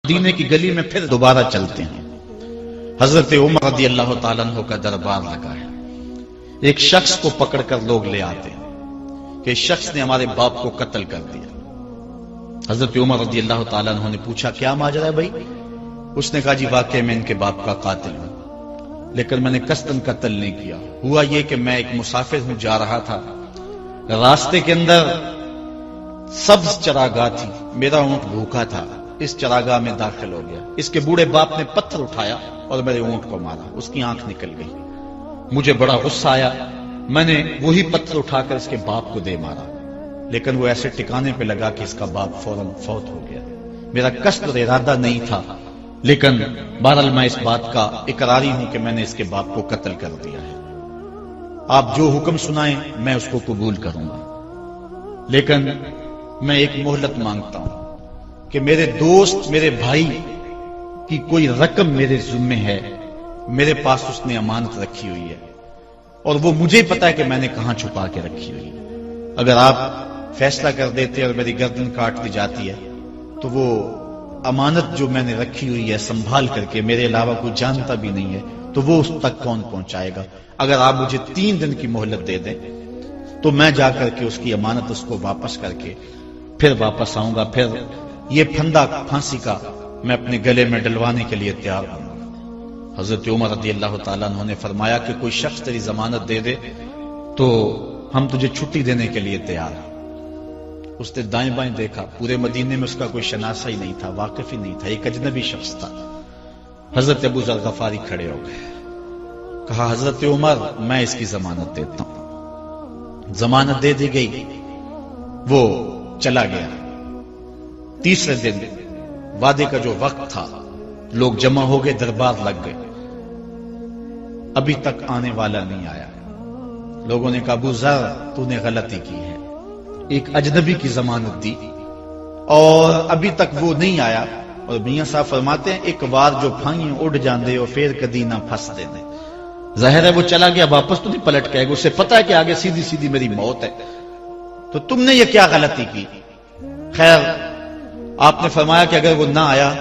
مدینے کی گلی میں پھر دوبارہ چلتے ہیں۔ حضرت عمر رضی اللہ تعالیٰ عنہ کا دربار لگا ہے۔ ایک شخص کو پکڑ کر لوگ لے آتے ہیں کہ اس شخص نے ہمارے باپ کو قتل کر دیا۔ حضرت عمر رضی اللہ تعالیٰ عنہ نے پوچھا کیا ماجرا ہے بھائی؟ اس نے کہا جی واقعی میں ان کے باپ کا قاتل ہوں، لیکن میں نے قصداً قتل نہیں کیا۔ ہوا یہ کہ میں ایک مسافر ہوں، جا رہا تھا، راستے کے اندر سبز چراگاہ تھی، میرا اونٹ بھوکا تھا، اس چراگاہ میں داخل ہو گیا۔ اس کے بوڑھے باپ نے پتھر اٹھایا اور میرے اونٹ کو مارا، اس کی آنکھ نکل گئی۔ مجھے بڑا غصہ آیا، میں نے وہی پتھر اٹھا کر اس کے باپ کو دے مارا، لیکن وہ ایسے ٹکانے پہ لگا کہ اس کا باپ فوراً فوت ہو گیا۔ میرا قصد اور ارادہ نہیں تھا، لیکن بہرحال میں اس بات کا اقراری ہوں کہ میں نے اس کے باپ کو قتل کر دیا ہے۔ آپ جو حکم سنائیں میں اس کو قبول کروں گا، لیکن میں ایک مہلت مانگتا ہوں کہ میرے دوست، میرے بھائی کی کوئی رقم میرے ذمے ہے، میرے پاس اس نے امانت رکھی ہوئی ہے، اور وہ مجھے پتا ہے کہ میں نے کہاں چھپا کے رکھی ہوئی ہے۔ اگر آپ فیصلہ کر دیتے اور میری گردن کاٹ دی جاتی ہے تو وہ امانت جو میں نے رکھی ہوئی ہے سنبھال کر کے، میرے علاوہ کوئی جانتا بھی نہیں ہے، تو وہ اس تک کون پہنچائے گا؟ اگر آپ مجھے 3 دن کی مہلت دے دیں تو میں جا کر کے اس کی امانت اس کو واپس کر کے پھر واپس آؤں گا، پھر یہ پھندا پھانسی کا میں اپنے گلے میں ڈلوانے کے لیے تیار ہوں۔ حضرت عمر رضی اللہ تعالیٰ عنہ نے فرمایا کہ کوئی شخص تیری ضمانت دے دے تو ہم تجھے چھٹی دینے کے لیے تیار ہیں۔ اس نے دائیں بائیں دیکھا، پورے مدینے میں اس کا کوئی شناسہ ہی نہیں تھا، واقف ہی نہیں تھا، ایک اجنبی شخص تھا۔ حضرت ابو ذر غفاری کھڑے ہو گئے، کہا حضرت عمر میں اس کی ضمانت دیتا ہوں۔ ضمانت دے دی گئی، وہ چلا گیا۔ تیسرے دن وعدے کا جو وقت تھا، لوگ جمع ہو گئے، دربار لگ گئے، ابھی تک آنے والا نہیں آیا۔ لوگوں نے کہا ابو ذر تو نے غلطی کی ہے، ایک اجنبی کی ضمانت دی اور ابھی تک وہ نہیں آیا، اور میاں صاحب فرماتے ہیں ایک بار جو پھائیں اڑ جاندے اور پھر کدی نہ پھنس دینے۔ ظاہر ہے وہ چلا گیا، واپس تو نہیں پلٹ کے آئے گا، اسے پتا ہے کہ آگے سیدھی سیدھی میری موت ہے، تو تم نے یہ کیا غلطی کی؟ خیر آپ نے فرمایا کہ اگر وہ نہ آیا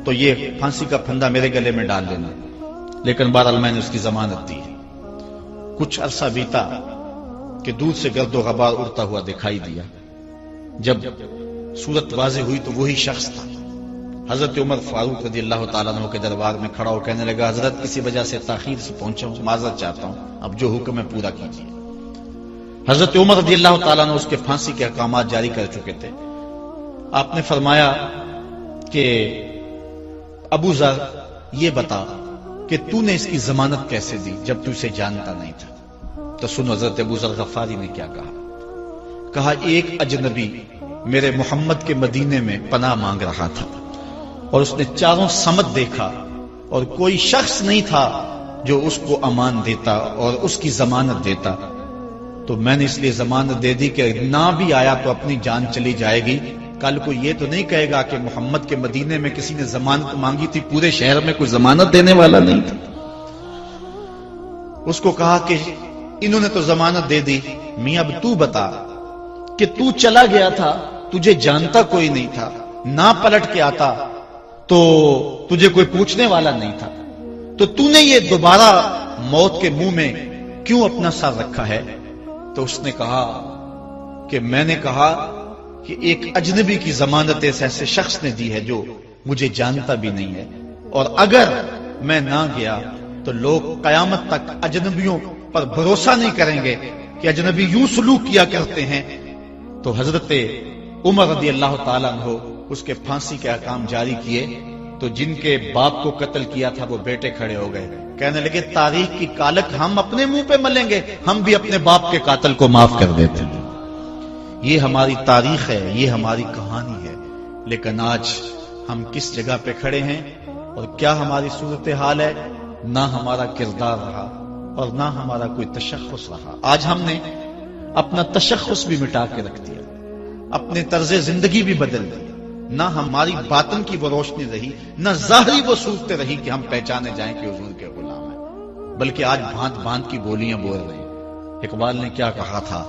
تو یہ پھانسی کا پھندا میرے گلے میں ڈال لینا، لیکن بہرحال میں نے اس کی ضمانت دی۔ کچھ عرصہ بیتا کہ دور سے گرد و غبار اڑتا ہوا دکھائی دیا۔ جب صورت واضح ہوئی تو وہی شخص تھا۔ حضرت عمر فاروق رضی اللہ تعالیٰ عنہ کے دربار میں کھڑا ہو کہنے لگا حضرت کسی وجہ سے تاخیر سے پہنچا ہوں، معذرت چاہتا ہوں، اب جو حکم ہے پورا کیجیے۔ حضرت عمر رضی اللہ تعالیٰ عنہ اس کے پھانسی کے احکامات جاری کر چکے تھے۔ آپ نے فرمایا کہ ابو ذر یہ بتا کہ تو نے اس کی ضمانت کیسے دی جب تو اسے جانتا نہیں تھا؟ تو سنو حضرت ابو ذر غفاری نے کیا کہا ایک اجنبی میرے محمد کے مدینے میں پناہ مانگ رہا تھا، اور اس نے چاروں سمت دیکھا اور کوئی شخص نہیں تھا جو اس کو امان دیتا اور اس کی ضمانت دیتا، تو میں نے اس لیے ضمانت دے دی کہ نہ بھی آیا تو اپنی جان چلی جائے گی، کل کو یہ تو نہیں کہے گا کہ محمد کے مدینے میں کسی نے ضمانت مانگی تھی، پورے شہر میں کوئی ضمانت دینے والا نہیں تھا۔ اس کو کہا کہ انہوں نے تو ضمانت دے دی، میاں اب تو بتا کہ تو چلا گیا تھا، تجھے جانتا کوئی نہیں تھا، نہ پلٹ کے آتا تو تجھے کوئی پوچھنے والا نہیں تھا، تو تو نے یہ دوبارہ موت کے منہ میں کیوں اپنا سر رکھا ہے؟ تو اس نے کہا کہ میں نے کہا کہ ایک اجنبی کی ضمانت ایسے شخص نے دی ہے جو مجھے جانتا بھی نہیں ہے، اور اگر میں نہ گیا تو لوگ قیامت تک اجنبیوں پر بھروسہ نہیں کریں گے کہ اجنبی یوں سلوک کیا کرتے ہیں۔ تو حضرت عمر رضی اللہ تعالیٰ عنہ اس کے پھانسی کے احکام جاری کیے، تو جن کے باپ کو قتل کیا تھا وہ بیٹے کھڑے ہو گئے، کہنے لگے تاریخ کی کالک ہم اپنے منہ پہ ملیں گے، ہم بھی اپنے باپ کے قاتل کو معاف کر دیتے ہیں۔ یہ ہماری تاریخ ہے، یہ ہماری کہانی ہے، لیکن آج ہم کس جگہ پہ کھڑے ہیں اور کیا ہماری صورتحال ہے؟ نہ ہمارا کردار رہا اور نہ ہمارا کوئی تشخص رہا۔ آج ہم نے اپنا تشخص بھی مٹا کے رکھ دیا، اپنے طرز زندگی بھی بدل دی، نہ ہماری باطن کی وہ روشنی رہی، نہ ظاہری وہ صورت رہی کہ ہم پہچانے جائیں کہ حضور کے غلام ہیں، بلکہ آج بھانت بھانت کی بولیاں بول رہے ہیں۔ اقبال نے کیا کہا تھا؟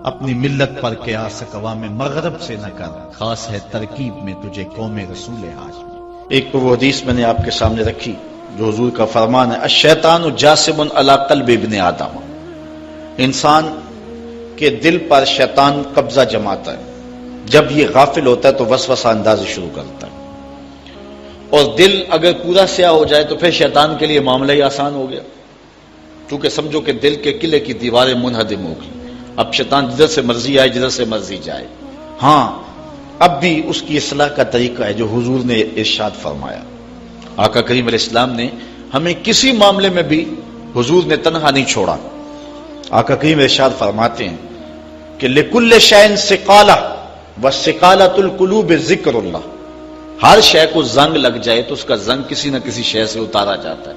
اپنی ملت پر قیاس اقوام مغرب سے نہ کر، خاص ہے ترکیب میں تجھے قوم رسول ہاشمی۔ ایک وہ حدیث میں نے آپ کے سامنے رکھی جو حضور کا فرمان ہے، الشیطان جاسم علی قلب ابن آدم، انسان کے دل پر شیطان قبضہ جماتا ہے، جب یہ غافل ہوتا ہے تو وسوسہ اندازی شروع کرتا ہے، اور دل اگر پورا سیاہ ہو جائے تو پھر شیطان کے لیے معاملہ ہی آسان ہو گیا، کیونکہ سمجھو کہ دل کے قلعے کی دیواریں منہدم ہو گئی، اب شیطان جدھر سے مرضی آئے جدھر سے مرضی جائے۔ ہاں اب بھی اس کی اصلاح کا طریقہ ہے جو حضور نے ارشاد فرمایا۔ آقا کریم علیہ السلام نے ہمیں کسی معاملے میں بھی حضور نے تنہا نہیں چھوڑا۔ آقا کریم ارشاد فرماتے ہیں کہ لِكُلِّ شَيْءٍ سِقَالَةٌ وَالسِّقَالَةُ الْقُلُوبِ ذِكْرُ اللَّهِ، ہر شے کو زنگ لگ جائے تو اس کا زنگ کسی نہ کسی شے سے اتارا جاتا ہے۔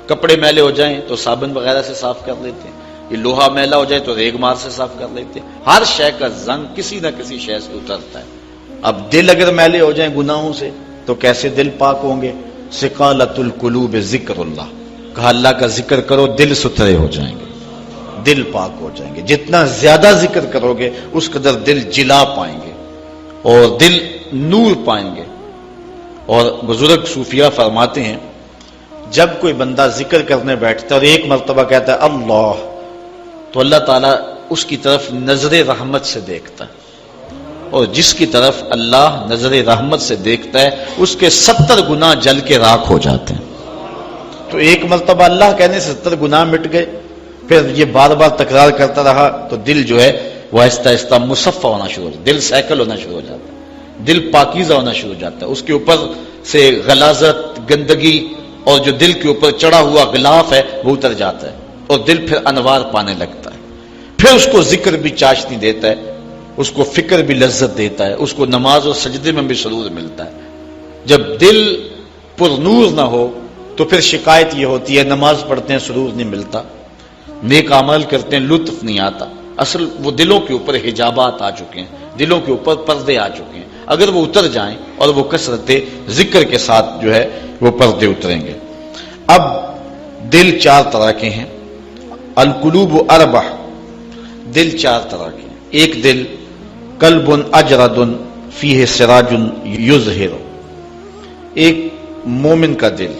کپڑے میلے ہو جائیں تو صابن وغیرہ سے صاف کر لیتے ہیں، یہ لوہا میلا ہو جائے تو ریگ مار سے صاف کر لیتے ہیں، ہر شے کا زنگ کسی نہ کسی شے سے اترتا ہے۔ اب دل اگر میلے ہو جائیں گناہوں سے تو کیسے دل پاک ہوں گے؟ سقالۃ القلوب ذکر اللہ، کہا اللہ کا ذکر کرو دل ستھرے ہو جائیں گے، دل پاک ہو جائیں گے، جتنا زیادہ ذکر کرو گے اس قدر دل جلا پائیں گے اور دل نور پائیں گے۔ اور بزرگ صوفیہ فرماتے ہیں جب کوئی بندہ ذکر کرنے بیٹھتا ہے اور ایک مرتبہ کہتا ہے اللہ، تو اللہ تعالیٰ اس کی طرف نظر رحمت سے دیکھتا ہے، اور جس کی طرف اللہ نظر رحمت سے دیکھتا ہے اس کے 70 گناہ جل کے راکھ ہو جاتے ہیں۔ تو ایک مرتبہ اللہ کہنے سے 70 گناہ مٹ گئے، پھر یہ بار بار تکرار کرتا رہا تو دل جو ہے وہ آہستہ آہستہ مصفہ ہونا شروع ہو جاتا ہے، دل سیکل ہونا شروع ہو جاتا ہے، دل پاکیزہ ہونا شروع ہو جاتا ہے، اس کے اوپر سے غلاظت، گندگی اور جو دل کے اوپر چڑھا ہوا غلاف ہے وہ اتر جاتا ہے، اور دل پھر انوار پانے لگتا ہے، پھر اس کو ذکر بھی چاشنی دیتا ہے، اس کو فکر بھی لذت دیتا ہے، اس کو نماز اور سجدے میں بھی سرور ملتا ہے۔ جب دل پر نور نہ ہو تو پھر شکایت یہ ہوتی ہے نماز پڑھتے ہیں سرور نہیں ملتا، نیک عمل کرتے ہیں لطف نہیں آتا۔ اصل وہ دلوں کے اوپر حجابات آ چکے ہیں، دلوں کے اوپر پردے آ چکے ہیں، اگر وہ اتر جائیں اور وہ کثرت ذکر کے ساتھ جو ہے وہ پردے اتریں گے۔ اب دل 4 طرح کے ہیں، القلوب اربع، دل 4 طرح کے ہیں۔ ایک دل قلب اجرد فیہ سراج یظہر، ایک مومن کا دل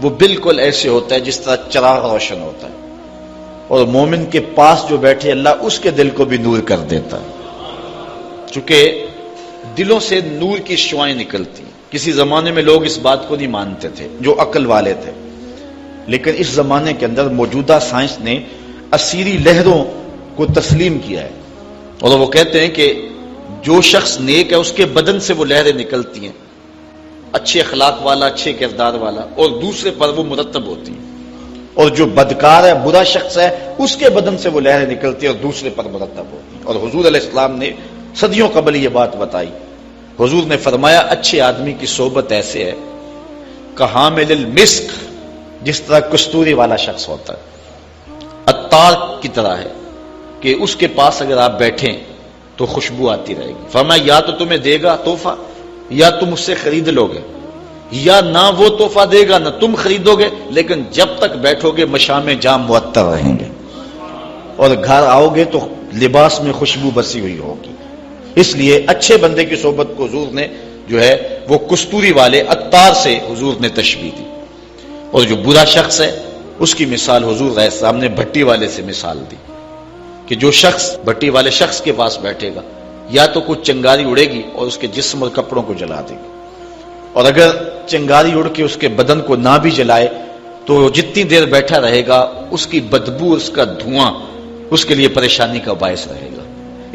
وہ بالکل ایسے ہوتا ہے جس طرح چراغ روشن ہوتا ہے، اور مومن کے پاس جو بیٹھے اللہ اس کے دل کو بھی نور کر دیتا ہے، چونکہ دلوں سے نور کی شعائیں نکلتی ہیں۔ کسی زمانے میں لوگ اس بات کو نہیں مانتے تھے جو عقل والے تھے، لیکن اس زمانے کے اندر موجودہ سائنس نے اسیری لہروں کو تسلیم کیا ہے، اور وہ کہتے ہیں کہ جو شخص نیک ہے اس کے بدن سے وہ لہریں نکلتی ہیں، اچھے اخلاق والا، اچھے کردار والا، اور دوسرے پر وہ مرتب ہوتی ہیں، اور جو بدکار ہے، برا شخص ہے، اس کے بدن سے وہ لہریں نکلتی ہیں اور دوسرے پر مرتب ہوتی ہیں۔ اور حضور علیہ السلام نے صدیوں قبل یہ بات بتائی، حضور نے فرمایا اچھے آدمی کی صحبت ایسے ہے کہ حامل المسک، جس طرح کستوری والا شخص ہوتا ہے، عطار کی طرح ہے کہ اس کے پاس اگر آپ بیٹھیں تو خوشبو آتی رہے گی۔ فرمایا یا تو تمہیں دے گا تحفہ، یا تم اس سے خرید لو گے، یا نہ وہ تحفہ دے گا نہ تم خریدو گے، لیکن جب تک بیٹھو گے مشام جام معطر رہیں گے، اور گھر آؤ گے تو لباس میں خوشبو بسی ہوئی ہوگی۔ اس لیے اچھے بندے کی صحبت کو حضور نے جو ہے وہ کستوری والے عطار سے حضور نے تشبیہ دی، اور جو برا شخص ہے اس کی مثال حضور علیہ السلام نے بھٹی والے سے مثال دی کہ جو شخص بھٹی والے شخص کے پاس بیٹھے گا یا تو کچھ چنگاری اڑے گی اور اس کے جسم اور کپڑوں کو جلا دے گی، اور اگر چنگاری اڑ کے اس کے بدن کو نہ بھی جلائے تو جتنی دیر بیٹھا رہے گا اس کی بدبو، اس کا دھواں اس کے لیے پریشانی کا باعث رہے گا۔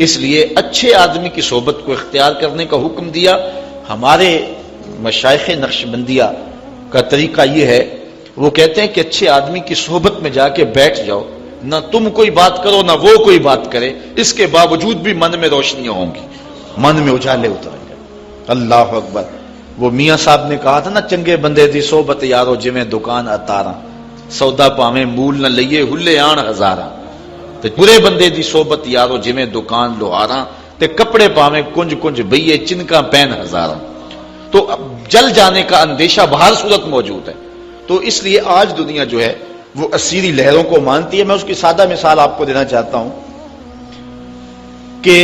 اس لیے اچھے آدمی کی صحبت کو اختیار کرنے کا حکم دیا۔ ہمارے مشائخ نقشبندیہ کا طریقہ یہ ہے، وہ کہتے ہیں کہ اچھے آدمی کی صحبت میں جا کے بیٹھ جاؤ، نہ تم کوئی بات کرو نہ وہ کوئی بات کرے، اس کے باوجود بھی من میں روشنیاں ہوں گی، من میں اجالے اتریں گے۔ اللہ اکبر۔ وہ میاں صاحب نے کہا تھا نا، چنگے بندے دی صحبت یارو جویں دکان اتاراں، سودا پاویں مول نہ لئیے ہلے آن ہزاراں۔ تے برے بندے دی صحبت یارو جویں دکان لوہاراں، تے کپڑے پاویں کنج کنج بئیے چنکاں پین ہزاراں۔ تو اب جل جانے کا اندیشہ بہر صورت موجود ہے۔ تو اس لیے آج دنیا جو ہے وہ اسیری لہروں کو مانتی ہے۔ میں اس کی سادہ مثال آپ کو دینا چاہتا ہوں کہ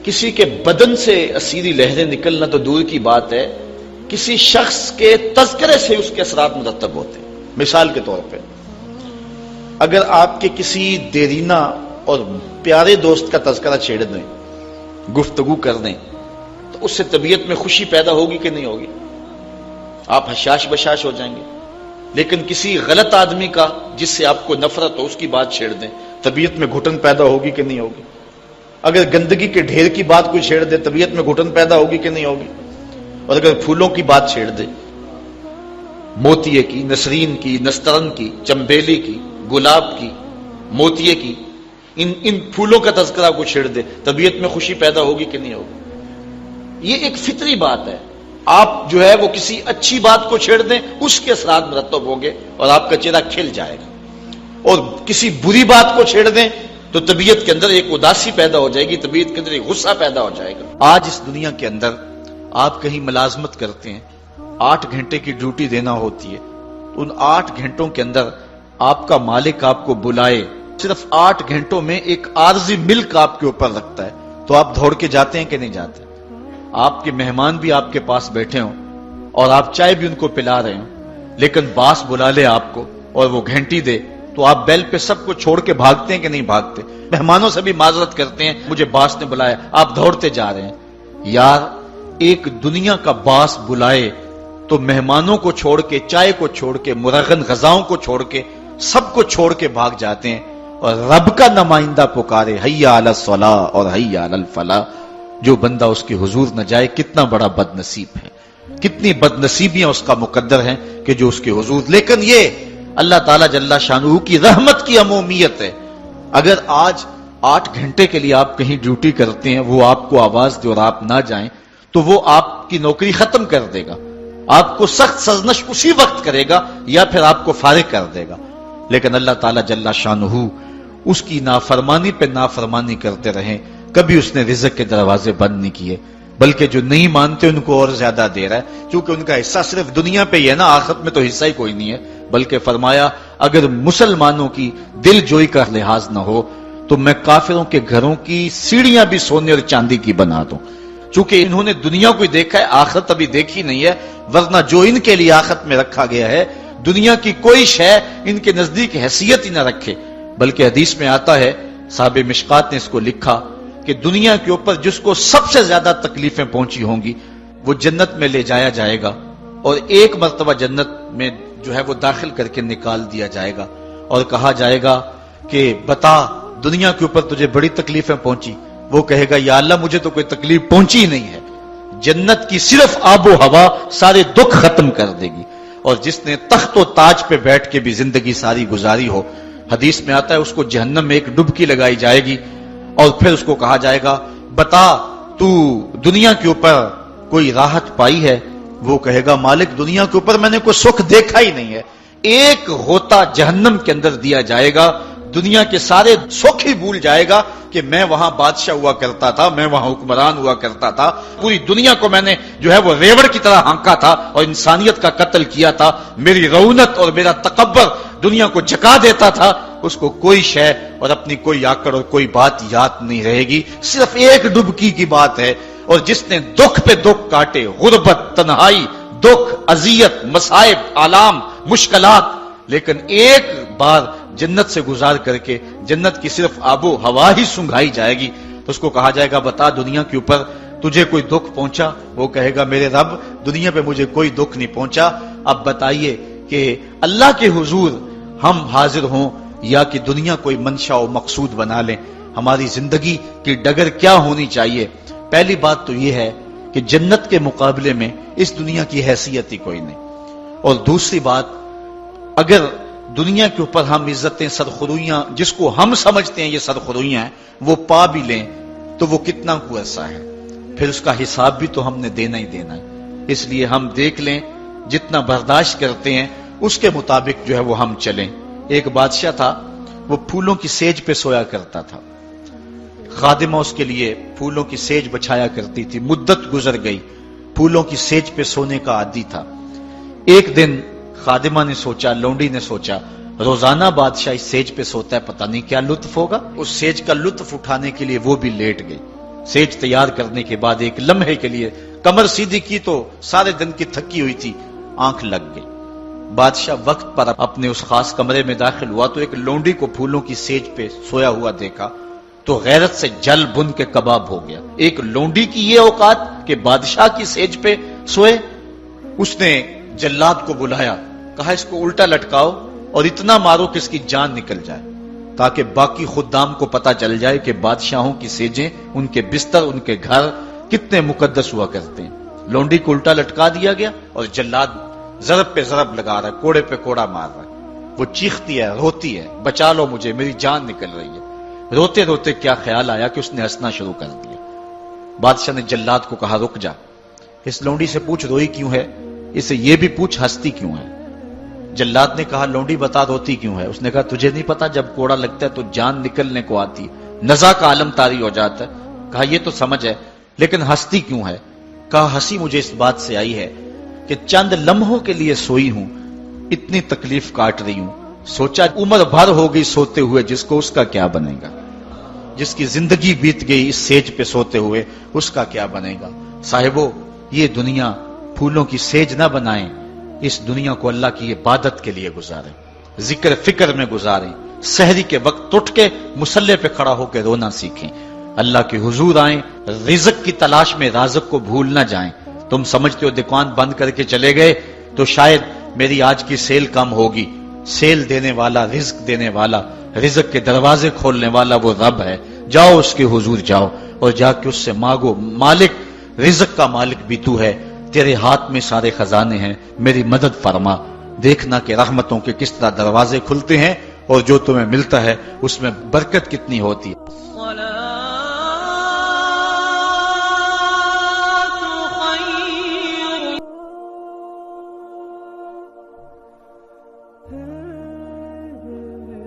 کسی کے بدن سے اسیری لہریں نکلنا تو دور کی بات ہے، کسی شخص کے تذکرے سے اس کے اثرات مرتب ہوتے ہیں۔ مثال کے طور پہ اگر آپ کے کسی دیرینہ اور پیارے دوست کا تذکرہ چھیڑ دیں، گفتگو کر دیں، تو اس سے طبیعت میں خوشی پیدا ہوگی کہ نہیں ہوگی؟ آپ حشاش بشاش ہو جائیں گے۔ لیکن کسی غلط آدمی کا جس سے آپ کو نفرت ہو، اس کی بات چھیڑ دیں، طبیعت میں گھٹن پیدا ہوگی کہ نہیں ہوگی؟ اگر گندگی کے ڈھیر کی بات کوئی چھیڑ دے، طبیعت میں گھٹن پیدا ہوگی کہ نہیں ہوگی؟ اور اگر پھولوں کی بات چھیڑ دے، موتیے کی، نسرین کی، نسترن کی، چمبیلی کی، گلاب کی، موتیے کی، ان پھولوں کا تذکرہ کو چھیڑ دے، طبیعت میں خوشی پیدا ہوگی کہ نہیں ہوگی؟ یہ ایک فطری بات ہے۔ آپ جو ہے وہ کسی اچھی بات کو چھیڑ دیں، اس کے اثرات مرتب ہوں گے اور آپ کا چہرہ کھل جائے گا، اور کسی بری بات کو چھیڑ دیں تو طبیعت کے اندر ایک اداسی پیدا ہو جائے گی، طبیعت کے اندر ایک غصہ پیدا ہو جائے گا۔ آج اس دنیا کے اندر آپ کہیں ملازمت کرتے ہیں، 8 گھنٹے کی ڈیوٹی دینا ہوتی ہے، ان 8 گھنٹوں کے اندر آپ کا مالک آپ کو بلائے، صرف 8 گھنٹوں میں ایک عارضی ملک آپ کے اوپر رکھتا ہے، تو آپ دوڑ کے جاتے ہیں کہ نہیں جاتے؟ آپ کے مہمان بھی آپ کے پاس بیٹھے ہوں اور آپ چائے بھی ان کو پلا رہے ہوں، لیکن باس بلا لے آپ کو اور وہ گھنٹی دے، تو آپ بیل پہ سب کو چھوڑ کے بھاگتے ہیں کہ نہیں بھاگتے؟ مہمانوں سے بھی معذرت کرتے ہیں، مجھے باس نے بلایا، آپ دوڑتے جا رہے ہیں۔ یار ایک دنیا کا باس بلائے تو مہمانوں کو چھوڑ کے، چائے کو چھوڑ کے، مرغن غذاؤں کو چھوڑ کے، سب کو چھوڑ کے بھاگ جاتے ہیں، اور رب کا نمائندہ پکارے حیا علی الصلاۃ اور حیا علی الفلاح، جو بندہ اس کے حضور نہ جائے کتنا بڑا بد نصیب ہے، کتنی بد نصیبیاں اس کا مقدر ہیں کہ جو اس کے حضور۔ لیکن یہ اللہ تعالیٰ جل شانہ کی رحمت کی عمومیت ہے۔ اگر آج 8 گھنٹے کے لیے آپ کہیں ڈیوٹی کرتے ہیں، وہ آپ کو آواز دے اور آپ نہ جائیں، تو وہ آپ کی نوکری ختم کر دے گا، آپ کو سخت سرزنش اسی وقت کرے گا یا پھر آپ کو فارغ کر دے گا۔ لیکن اللہ تعالیٰ جل شانہ اس کی نافرمانی پہ نافرمانی کرتے رہیں، کبھی اس نے رزق کے دروازے بند نہیں کیے، بلکہ جو نہیں مانتے ان کو اور زیادہ دے رہا ہے، چونکہ ان کا حصہ صرف دنیا پہ ہی ہے نا، آخرت میں تو حصہ ہی کوئی نہیں ہے۔ بلکہ فرمایا اگر مسلمانوں کی دل جوئی کا لحاظ نہ ہو تو میں کافروں کے گھروں کی سیڑھیاں بھی سونے اور چاندی کی بنا دوں، چونکہ انہوں نے دنیا کو دیکھا ہے، آخرت ابھی دیکھی نہیں ہے، ورنہ جو ان کے لیے آخرت میں رکھا گیا ہے، دنیا کی کوئی شے ان کے نزدیک حیثیت ہی نہ رکھے۔ بلکہ حدیث میں آتا ہے، صاحب مشکات نے اس کو لکھا کہ دنیا کے اوپر جس کو سب سے زیادہ تکلیفیں پہنچی ہوں گی وہ جنت میں لے جایا جائے گا، اور ایک مرتبہ جنت میں جو ہے وہ داخل کر کے نکال دیا جائے گا، اور کہا جائے گا کہ بتا دنیا کے اوپر تجھے بڑی تکلیفیں پہنچی؟ وہ کہے گا یا اللہ مجھے تو کوئی تکلیف پہنچی ہی نہیں ہے۔ جنت کی صرف آب و ہوا سارے دکھ ختم کر دے گی، اور جس نے تخت و تاج پہ بیٹھ کے بھی زندگی ساری گزاری ہو، حدیث میں آتا ہے اس کو جہنم میں ایک ڈبکی لگائی جائے گی، اور پھر اس کو کہا جائے گا بتا تو دنیا کے اوپر کوئی راحت پائی ہے؟ وہ کہے گا مالک دنیا کے اوپر میں نے کوئی سکھ دیکھا ہی نہیں ہے۔ ایک غوطہ جہنم کے اندر دیا جائے گا، دنیا کے سارے سکھ ہی بھول جائے گا کہ میں وہاں بادشاہ ہوا کرتا تھا، میں وہاں حکمران ہوا کرتا تھا، پوری دنیا کو میں نے جو ہے وہ ریوڑ کی طرح ہانکا تھا اور انسانیت کا قتل کیا تھا، میری رونت اور میرا تکبر دنیا کو جکا دیتا تھا۔ اس کو کوئی شے اور اپنی کوئی آکڑ اور کوئی بات یاد نہیں رہے گی، صرف ایک ڈبکی کی بات ہے۔ اور جس نے دکھ پہ دکھ کاٹے، غربت، تنہائی، دکھ، اذیت، مصائب، آلام، مشکلات، لیکن ایک بار جنت سے گزار کر کے جنت کی صرف آب و ہوا ہی سنگھائی جائے گی، تو اس کو کہا جائے گا بتا دنیا کے اوپر تجھے کوئی دکھ پہنچا؟ وہ کہے گا میرے رب دنیا پہ مجھے کوئی دکھ نہیں پہنچا۔ اب بتائیے کہ اللہ کے حضور ہم حاضر ہوں یا کہ دنیا کوئی منشا و مقصود بنا لیں؟ ہماری زندگی کی ڈگر کیا ہونی چاہیے؟ پہلی بات تو یہ ہے کہ جنت کے مقابلے میں اس دنیا کی حیثیت ہی کوئی نہیں، اور دوسری بات اگر دنیا کے اوپر ہم عزتیں، سرخرویاں جس کو ہم سمجھتے ہیں یہ سرخرویاں ہیں وہ پا بھی لیں تو وہ کتنا کو عرصہ ہے، پھر اس کا حساب بھی تو ہم نے دینا ہی دینا ہے۔ اس لیے ہم دیکھ لیں جتنا برداشت کرتے ہیں اس کے مطابق جو ہے وہ ہم چلیں۔ ایک بادشاہ تھا، وہ پھولوں کی سیج پہ سویا کرتا تھا، خادمہ اس کے لیے پھولوں کی سیج بچھایا کرتی تھی، مدت گزر گئی، پھولوں کی سیج پہ سونے کا عادی تھا۔ ایک دن خادمہ نے سوچا، لونڈی نے سوچا روزانہ بادشاہ اس سیج پہ سوتا ہے، پتہ نہیں کیا لطف ہوگا۔ اس سیج کا لطف اٹھانے کے لیے وہ بھی لیٹ گئی۔ سیج تیار کرنے کے بعد ایک لمحے کے لیے کمر سیدھی کی تو سارے دن کی تھکی ہوئی تھی، آنکھ لگ گئی۔ بادشاہ وقت پر اپنے اس خاص کمرے میں داخل ہوا تو ایک لونڈی کو پھولوں کی سیج پہ سویا ہوا دیکھا تو غیرت سے جل بن کے کباب ہو گیا۔ ایک لونڈی کی یہ اوقات کہ بادشاہ کی سیج پہ سوئے۔ اس نے جلاد کو بلایا، کہا اس کو الٹا لٹکاؤ اور اتنا مارو کہ اس کی جان نکل جائے، تاکہ باقی خدام کو پتا چل جائے کہ بادشاہوں کی سیجیں، ان کے بستر، ان کے گھر کتنے مقدس ہوا کرتے ہیں۔ لونڈی کو الٹا لٹکا دیا گیا اور جلاد ضرب پہ ضرب لگا رہا ہے، کوڑے پہ کوڑا مار رہا ہے۔ وہ چیختی ہے، روتی ہے، بچا لو مجھے، میری جان نکل رہی ہے۔ روتے روتے کیا خیال آیا کہ اس نے ہنسنا شروع کر دیا۔ بادشاہ نے جلاد کو کہا رک جا، اس لونڈی سے پوچھ روئی کیوں ہے، اسے یہ بھی پوچھ ہنستی کیوں ہے۔ جلاد نے کہا لونڈی بتا روتی کیوں ہے۔ اس نے کہا تجھے نہیں پتا جب کوڑا لگتا ہے تو جان نکلنے کو آتی، نزا کا عالم طاری ہو جاتا ہے۔ کہا یہ تو سمجھ ہے، لیکن ہنستی کیوں ہے؟ کہا ہنسی مجھے اس بات سے آئی ہے کہ چند لمحوں کے لیے سوئی ہوں، اتنی تکلیف کاٹ رہی ہوں، سوچا عمر بھر ہو گئی سوتے ہوئے، جس کو اس کا کیا بنے گا، جس کی زندگی بیت گئی اس سیج پہ سوتے ہوئے، اس کا کیا بنے گا۔ صاحبو، یہ دنیا پھولوں کی سیج نہ بنائیں، اس دنیا کو اللہ کی عبادت کے لیے گزاریں، ذکر فکر میں گزاریں، سحری کے وقت اٹھ کے مصلی پہ کھڑا ہو کے رونا سیکھیں، اللہ کے حضور آئیں، رزق کی تلاش میں رازق کو بھول نہ جائیں۔ تم سمجھتے ہو دکان بند کر کے چلے گئے تو شاید میری آج کی سیل کم ہوگی، سیل دینے والا، رزق دینے والا، رزق کے دروازے کھولنے والا وہ رب ہے۔ جاؤ اس کے حضور جاؤ اور جا کے اس سے مانگو، مالک، رزق کا مالک بھی تو ہے، تیرے ہاتھ میں سارے خزانے ہیں، میری مدد فرما۔ دیکھنا کہ رحمتوں کے کس طرح دروازے کھلتے ہیں اور جو تمہیں ملتا ہے اس میں برکت کتنی ہوتی ہے۔